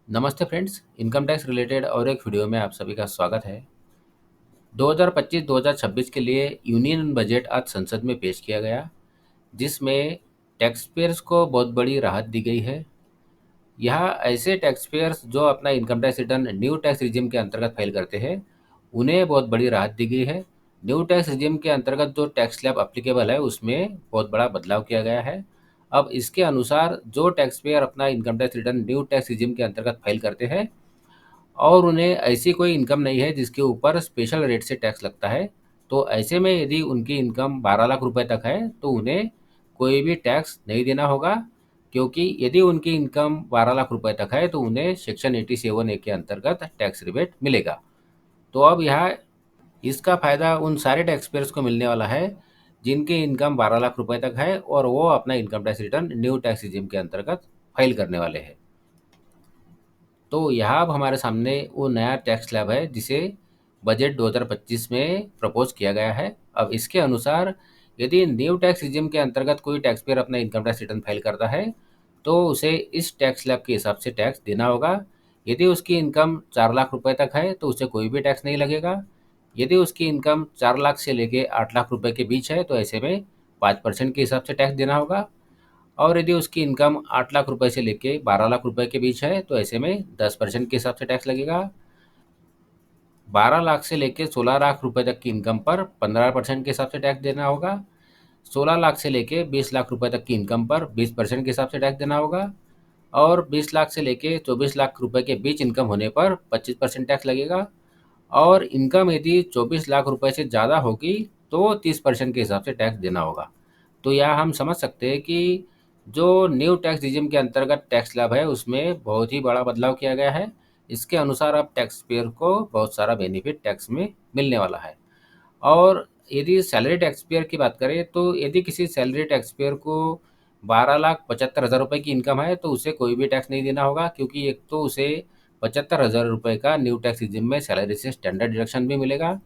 नमस्ते friends, income tax related और एक वीडियो में आप सभी का स्वागत है। 2025-2026 के लिए यूनियन बजट आज संसद में पेश किया गया, जिसमें टैक्स पेयर्स को बहुत बड़ी राहत दी गई है। यहाँ ऐसे टैक्स पेयर्स जो अपना income tax return new tax regime के अंतर्गत फाइल करते हैं, उन्हें बहुत बड़ी राहत दी गई है। न्यू टैक्स रिजिम के अंतर्गत जो टैक्स स्लैब अप्लीकेबल है, उसमें बहुत बड़ा बदलाव किया गया है। अब इसके अनुसार जो टैक्स पेयर अपना income tax return new tax regime के अंतर्गत फाइल करते हैं और उन्हें ऐसी कोई इनकम नहीं है जिसके ऊपर स्पेशल रेट से टैक्स लगता है, तो ऐसे में यदि उनकी इनकम 12 लाख रुपए तक है तो उन्हें कोई भी टैक्स नहीं देना होगा, क्योंकि यदि उनकी इनकम 12 लाख रुपए तक है तो उन्हें सेक्शन 87A के अंतर्गत टैक्स रिबेट मिलेगा। तो अब यहाँ इसका फ़ायदा उन सारे टैक्स पेयर्स को मिलने वाला है जिनकी इनकम 12 लाख रुपए तक है और वो अपना income tax return new tax regime के अंतर्गत फाइल करने वाले हैं। तो यहाँ अब हमारे सामने वो नया टैक्स स्लैब है जिसे बजट 2025 में प्रपोज किया गया है। अब इसके अनुसार यदि न्यू टैक्स रिजिम के अंतर्गत कोई टैक्स पेयर अपना इनकम टैक्स रिटर्न फाइल करता है तो उसे इस टैक्स स्लैब के हिसाब से टैक्स देना होगा। यदि उसकी इनकम 4 लाख रुपए तक है तो उसे कोई भी टैक्स नहीं लगेगा। यदि उसकी इनकम 4 लाख से लेके 8 लाख रुपए के बीच है तो ऐसे में 5% के हिसाब से टैक्स देना होगा। और यदि उसकी इनकम 8 लाख रुपए से लेके 12 लाख रुपए के बीच है तो ऐसे में 10% के हिसाब से टैक्स लगेगा। 12 लाख से लेके 16 लाख रुपए तक की इनकम पर 15% के हिसाब से टैक्स देना होगा। 16 लाख से लेके 20 लाख रुपए तक की इनकम पर 20% के हिसाब से टैक्स देना होगा। और 20 लाख से लेके 24 लाख रुपए के बीच इनकम होने पर 25% टैक्स लगेगा। और इनकम यदि 24 लाख रुपए से ज़्यादा होगी तो 30% के हिसाब से टैक्स देना होगा। तो यह हम समझ सकते हैं कि जो न्यू टैक्स रिजिम के अंतर्गत टैक्स स्लैब है उसमें बहुत ही बड़ा बदलाव किया गया है। इसके अनुसार अब टैक्स पेयर को बहुत सारा बेनिफिट टैक्स में मिलने वाला है। और यदि सैलरी टैक्स पेयर की बात करें तो यदि किसी सैलरी टैक्स पेयर को 12,75,000 रुपये की इनकम है तो उसे कोई भी टैक्स नहीं देना होगा, क्योंकि एक तो उसे 75,000 रुपये का न्यू टैक्स रिजिम में सैलरी से स्टैंडर्ड डिडक्शन भी मिलेगा।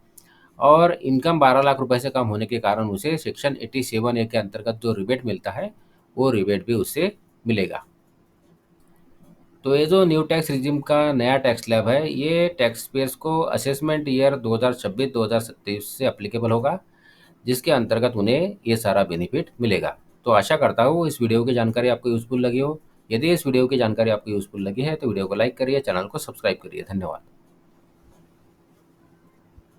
और इनकम 12 लाख रुपए से कम होने के कारण उसे सेक्शन 87A के अंतर्गत जो रिबेट मिलता है वो रिबेट भी उससे मिलेगा। तो ये जो न्यू टैक्स रिजिम का नया टैक्स स्लैब है ये टैक्स पेयर्स को असेसमेंट ईयर 2026-2027 से अप्लीकेबल होगा, जिसके अंतर्गत उन्हें ये सारा बेनिफिट मिलेगा। तो आशा करता हूँ इस वीडियो की जानकारी आपको यूज़फुल लगी हो। यदि इस वीडियो की जानकारी आपको यूज़फुल लगी है तो वीडियो को लाइक करिए, चैनल को सब्सक्राइब करिए। धन्यवाद।